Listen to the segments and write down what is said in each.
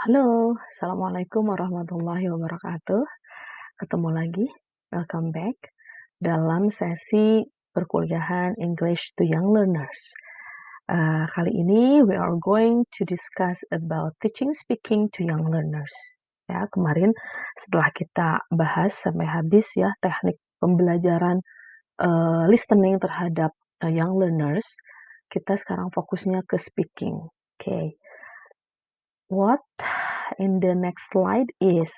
Halo, Assalamualaikum warahmatullahi wabarakatuh. Ketemu lagi, welcome back dalam sesi perkuliahan English to Young Learners. Kali ini we are going to discuss about teaching speaking to young learners. Ya, kemarin setelah kita bahas sampai habis ya teknik pembelajaran listening terhadap young learners, kita sekarang fokusnya ke speaking. Oke. What in the next slide is,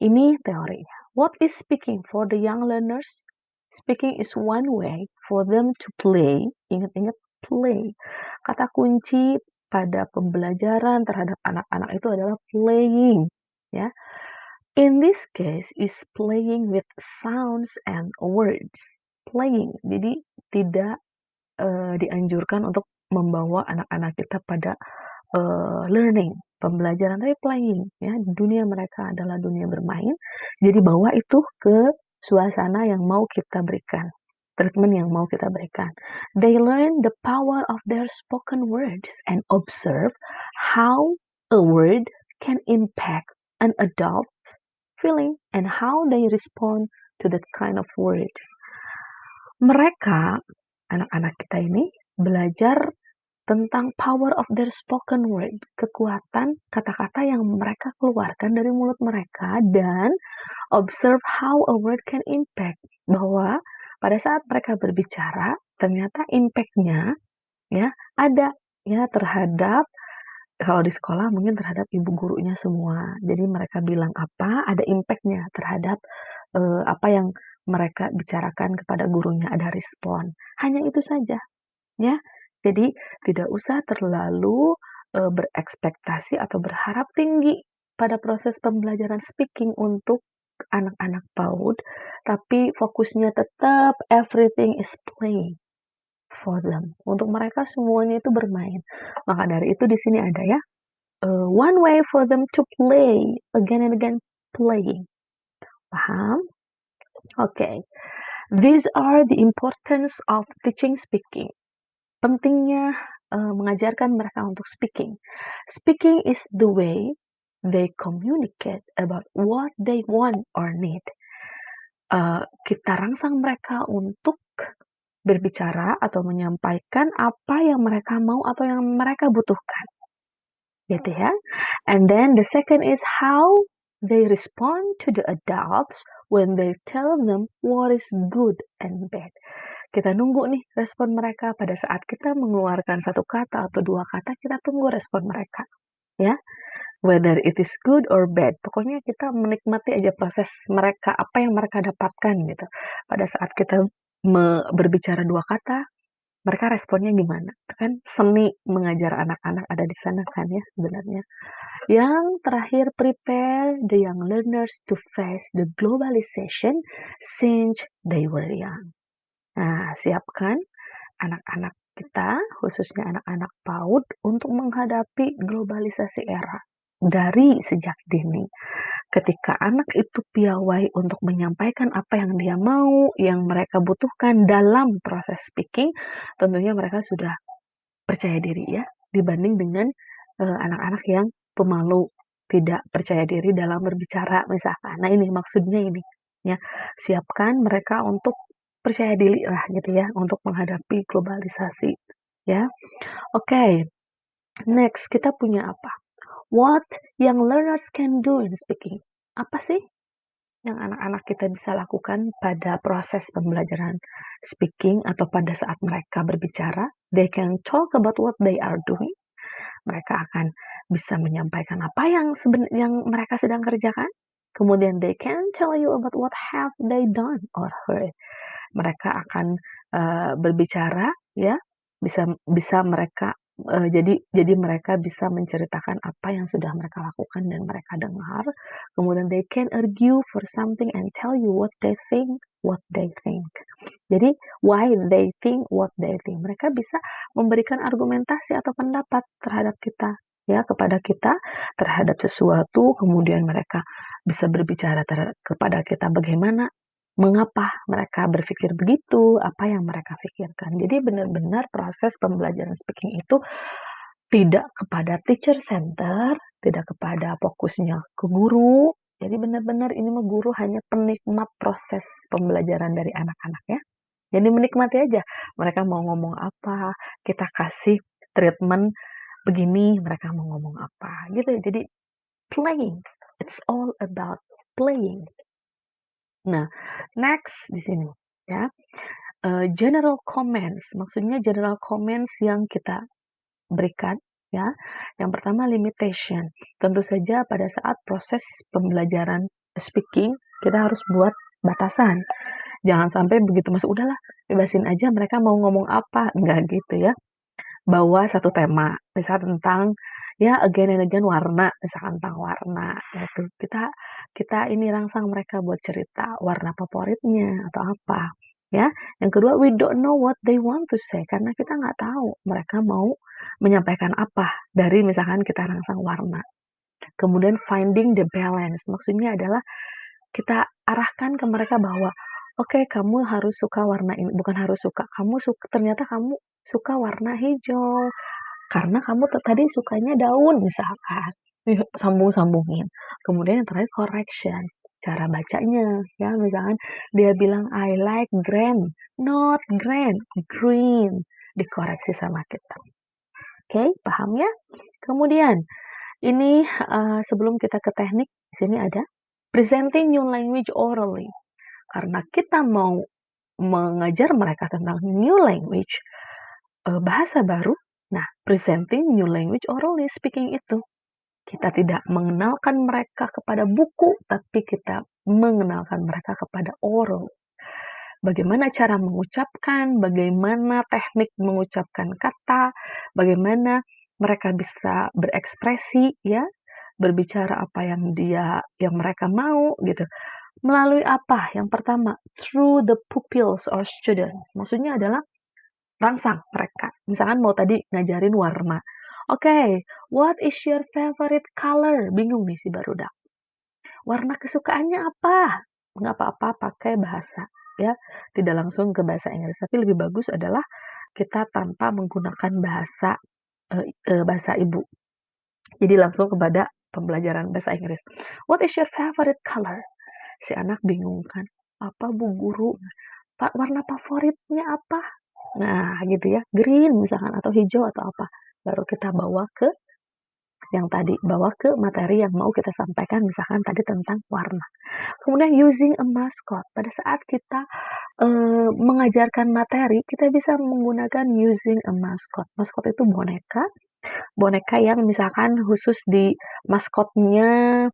ini teorinya. What is speaking for the young learners? Speaking is one way for them to play. Ingat-ingat play. Kata kunci pada pembelajaran terhadap anak-anak itu adalah playing. Ya. In this case is playing with sounds and words. Playing. Jadi tidak dianjurkan untuk membawa anak-anak kita pada learning, pembelajaran, tapi playing, ya. Dunia mereka adalah dunia bermain, jadi bawa itu ke suasana yang mau kita berikan, treatment yang mau kita berikan. They learn the power of their spoken words and observe how a word can impact an adult's feeling and how they respond to that kind of words. Mereka, anak-anak kita ini, belajar tentang power of their spoken word, kekuatan kata-kata yang mereka keluarkan dari mulut mereka, dan observe how a word can impact, bahwa pada saat mereka berbicara, ternyata impact-nya ya ada ya terhadap, kalau di sekolah mungkin terhadap ibu gurunya semua. Jadi mereka bilang apa, ada impact-nya terhadap apa yang mereka bicarakan kepada gurunya, ada respon. Hanya itu saja, ya. Jadi tidak usah terlalu berekspektasi atau berharap tinggi pada proses pembelajaran speaking untuk anak-anak PAUD, tapi fokusnya tetap everything is playing for them. Untuk mereka semuanya itu bermain. Maka dari itu di sini ada ya, one way for them to play, again and again playing. Paham? Okay. These are the importance of teaching speaking. Pentingnya mengajarkan mereka untuk speaking. Speaking is the way they communicate about what they want or need. Kita rangsang mereka untuk berbicara atau menyampaikan apa yang mereka mau atau yang mereka butuhkan. Gitu ya. And then the second is how they respond to the adults when they tell them what is good and bad. Kita nunggu nih respon mereka pada saat kita mengeluarkan satu kata atau dua kata, kita tunggu respon mereka. Ya, whether it is good or bad. Pokoknya kita menikmati aja proses mereka, apa yang mereka dapatkan gitu. Pada saat kita berbicara dua kata, mereka responnya gimana? Kan seni mengajar anak-anak ada di sana kan ya sebenarnya. Yang terakhir, prepare the young learners to face the globalization since they were young. Nah, siapkan anak-anak kita, khususnya anak-anak PAUD, untuk menghadapi globalisasi era dari sejak dini. Ketika anak itu piawai untuk menyampaikan apa yang dia mau, yang mereka butuhkan dalam proses speaking, tentunya mereka sudah percaya diri ya, dibanding dengan anak-anak yang pemalu, tidak percaya diri dalam berbicara misalkan. Nah ini maksudnya ini, ya, siapkan mereka untuk percaya diri lah gitu ya, untuk menghadapi globalisasi, ya. Oke, next kita punya apa? What young learners can do in speaking. Apa sih yang anak-anak kita bisa lakukan pada proses pembelajaran speaking atau pada saat mereka berbicara? They can talk about what they are doing. Mereka akan bisa menyampaikan apa yang mereka sedang kerjakan. Kemudian they can tell you about what have they done or heard. Mereka akan berbicara ya, bisa mereka jadi mereka bisa menceritakan apa yang sudah mereka lakukan dan mereka dengar. Kemudian they can argue for something and tell you what they think. Jadi why they think what they think. Mereka bisa memberikan argumentasi atau pendapat terhadap kita, ya, kepada kita terhadap sesuatu. Kemudian mereka bisa berbicara kepada kita bagaimana, mengapa mereka berpikir begitu, apa yang mereka pikirkan. Jadi benar-benar proses pembelajaran speaking itu tidak kepada teacher center, tidak kepada fokusnya ke guru. Jadi benar-benar ini mah guru hanya penikmat proses pembelajaran dari anak-anak ya. Jadi menikmati aja. Mereka mau ngomong apa, kita kasih treatment begini, mereka mau ngomong apa gitu. Jadi playing. It's all about playing. Nah, next di sini ya. General comments, maksudnya general comments yang kita berikan ya. Yang pertama limitation. Tentu saja pada saat proses pembelajaran speaking kita harus buat batasan. Jangan sampai begitu masuk udahlah bebasin aja mereka mau ngomong apa, enggak gitu ya. Bawa satu tema, misal tentang ya again and again warna, misalkan tentang warna gitu. Kita ini rangsang mereka buat cerita warna favoritnya atau apa ya. Yang kedua we don't know what they want to say karena kita nggak tahu mereka mau menyampaikan apa dari misalkan kita rangsang warna. Kemudian finding the balance, maksudnya adalah kita arahkan ke mereka bahwa oke, kamu harus suka warna ini, bukan harus suka, ternyata kamu suka warna hijau karena kamu tadi sukanya daun misalkan. Sambung-sambungin. Kemudian yang terakhir correction, cara bacanya ya, misalkan dia bilang I like green, not green, green, dikoreksi sama kita. Oke, paham ya? Kemudian ini sebelum kita ke teknik, di sini ada presenting new language orally. Karena kita mau mengajar mereka tentang new language, bahasa baru. Nah, presenting new language orally speaking itu. Kita tidak mengenalkan mereka kepada buku, tapi kita mengenalkan mereka kepada oral. Bagaimana cara mengucapkan, bagaimana teknik mengucapkan kata, bagaimana mereka bisa berekspresi ya, berbicara apa yang mereka mau gitu. Melalui apa? Yang pertama, through the pupils or students. Maksudnya adalah rangsang mereka. Misalkan mau tadi ngajarin warna. Oke, what is your favorite color? Bingung nih si barudak. Warna kesukaannya apa? Nggak apa-apa pakai bahasa ya. Tidak langsung ke bahasa Inggris, tapi lebih bagus adalah kita tanpa menggunakan bahasa ibu. Jadi langsung kepada pembelajaran bahasa Inggris. What is your favorite color? Si anak bingung kan. Apa Bu Guru? Pak, warna favoritnya apa? Nah, gitu ya. Green misalkan atau hijau atau apa. Baru kita bawa ke materi yang mau kita sampaikan misalkan tadi tentang warna. Kemudian using a mascot. Pada saat kita mengajarkan materi, kita bisa menggunakan using a mascot. Mascot itu boneka yang misalkan khusus di maskotnya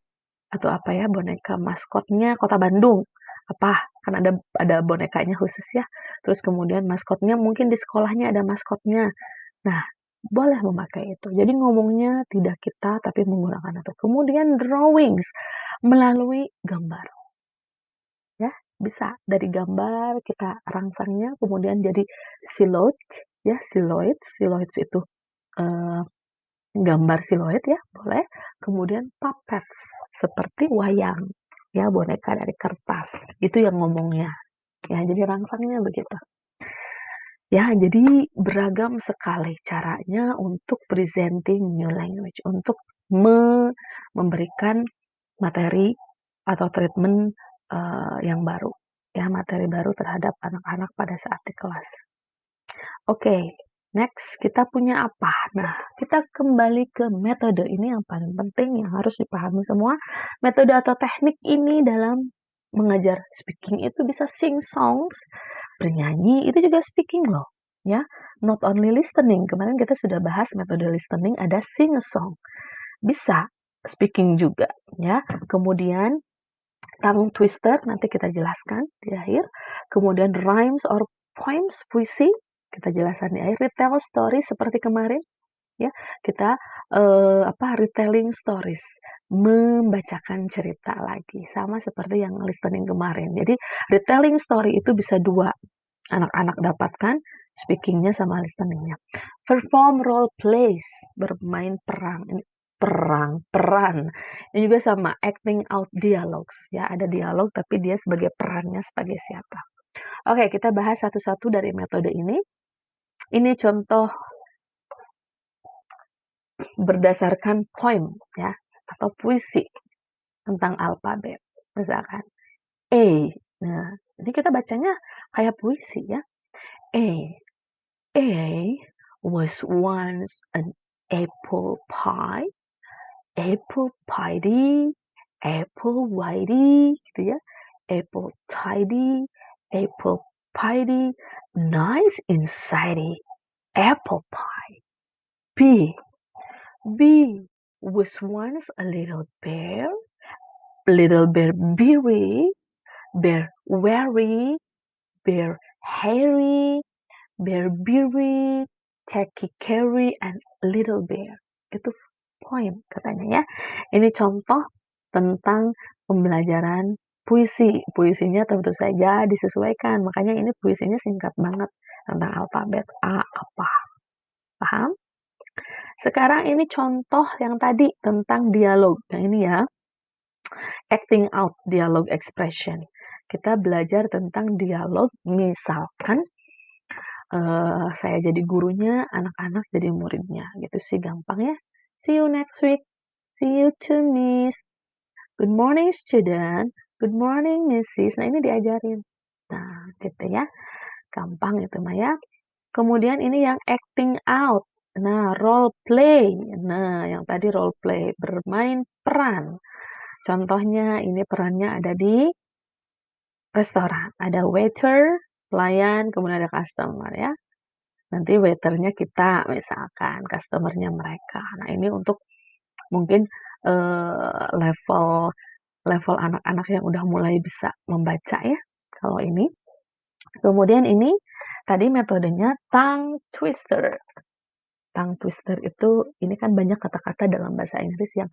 atau apa ya, boneka maskotnya Kota Bandung. Apa? Kan ada bonekanya khusus ya. Terus kemudian maskotnya mungkin di sekolahnya ada maskotnya. Nah, boleh memakai itu. Jadi ngomongnya tidak kita tapi menggunakan itu. Kemudian drawings melalui gambar. Ya, bisa dari gambar kita rangsangnya kemudian jadi silhouette ya, silhouette itu gambar siluet ya, boleh. Kemudian puppets seperti wayang ya, boneka dari kertas. Itu yang ngomongnya. Ya, jadi rangsangnya begitu. Ya, jadi beragam sekali caranya untuk presenting new language, untuk memberikan materi atau treatment yang baru, ya materi baru terhadap anak-anak pada saat di kelas. Oke, next kita punya apa? Nah, kita kembali ke metode ini yang paling penting yang harus dipahami semua. Metode atau teknik ini dalam mengajar speaking itu bisa sing songs, bernyanyi, itu juga speaking loh. Ya, not only listening. Kemarin kita sudah bahas metode listening, ada sing a song. Bisa speaking juga, ya. Kemudian tongue twister nanti kita jelaskan di akhir. Kemudian rhymes or poems, puisi, kita jelaskan di akhir. Retell story seperti kemarin, ya. Kita retelling stories, membacakan cerita lagi, sama seperti yang listening kemarin. Jadi retelling story itu bisa dua, anak-anak dapatkan speakingnya sama listeningnya. Perform role plays, bermain peran. Ini juga sama acting out dialogues ya, ada dialog tapi dia sebagai perannya sebagai siapa. Oke, kita bahas satu-satu dari metode ini. Ini contoh berdasarkan poem ya. atau puisi tentang alfabet. Misalkan A. Nah, ini kita bacanya kayak puisi ya. A. A was once an apple pie. Apple pie, apple whitey, gitu ya. Apple tidy, apple pie, nice inside apple pie. B. B was once a little bear beery, bear wary, bear hairy, bear beery, tacky carry, and little bear. Itu poem katanya ya. Ini contoh tentang pembelajaran puisi. Puisinya tentu saja disesuaikan. Makanya ini puisinya singkat banget tentang alfabet A apa. Paham? Sekarang ini contoh yang tadi tentang dialog. Yang ini ya, acting out dialog expression. Kita belajar tentang dialog, misalkan saya jadi gurunya, anak-anak jadi muridnya. Gitu sih gampang ya. See you next week. See you too, Miss. Good morning, student. Good morning, Mrs. Nah, ini diajarin. Nah, gitu ya. Gampang itu, Maya. Kemudian ini yang acting out. Nah, role play. Nah, yang tadi role play, bermain peran. Contohnya ini perannya ada di restoran. Ada waiter, pelayan, kemudian ada customer ya. Nanti waiternya kita misalkan, customernya mereka. Nah, ini untuk mungkin level level anak-anak yang udah mulai bisa membaca ya. Kalau ini. Kemudian ini tadi metodenya tongue twister. Tongue twister itu ini kan banyak kata-kata dalam bahasa Inggris yang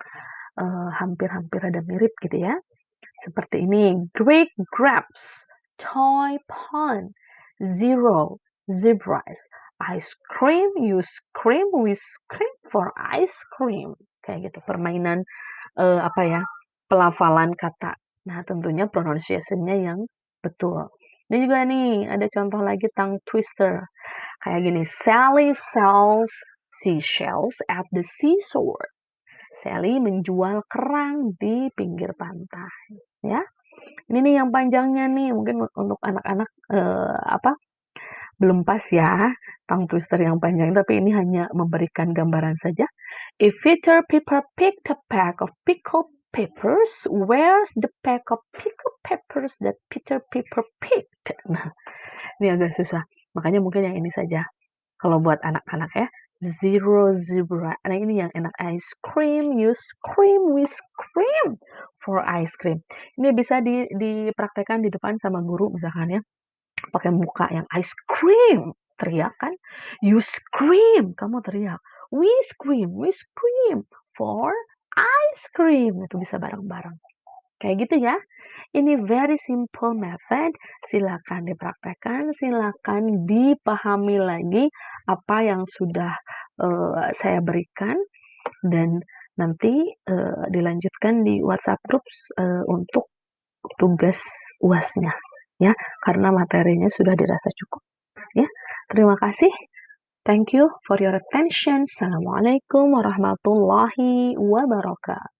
hampir-hampir ada mirip gitu ya. Seperti ini, Greek grapes, toy pond, zero, zebras, ice cream, you scream, we scream for ice cream. Kayak gitu, permainan pelafalan kata. Nah, tentunya pronunciation-nya yang betul. Ini juga nih, ada contoh lagi tongue twister. Kayak gini, Sally sells seashells at the seashore. Sally menjual kerang di pinggir pantai, ya. Ini nih yang panjangnya nih, mungkin untuk anak-anak belum pas ya, tongue twister yang panjang, tapi ini hanya memberikan gambaran saja. If Peter Piper picked a pack of pickled peppers, where's the pack of pickled peppers that Peter Piper picked? Nah, ini agak susah, makanya mungkin yang ini saja. Kalau buat anak-anak ya, zero zebra. Nah ini yang enak, ice cream, you scream, we scream for ice cream. Ini bisa dipraktekkan di depan sama guru misalkan ya, pakai muka yang ice cream, teriak kan, you scream, kamu teriak, we scream for ice cream. Itu bisa bareng-bareng. Kayak gitu ya. Ini very simple method, silakan dipraktekkan, silakan dipahami lagi apa yang sudah saya berikan, dan nanti dilanjutkan di WhatsApp groups untuk tugas UASnya, ya, karena materinya sudah dirasa cukup. Ya, terima kasih. Thank you for your attention. Assalamualaikum warahmatullahi wabarakatuh.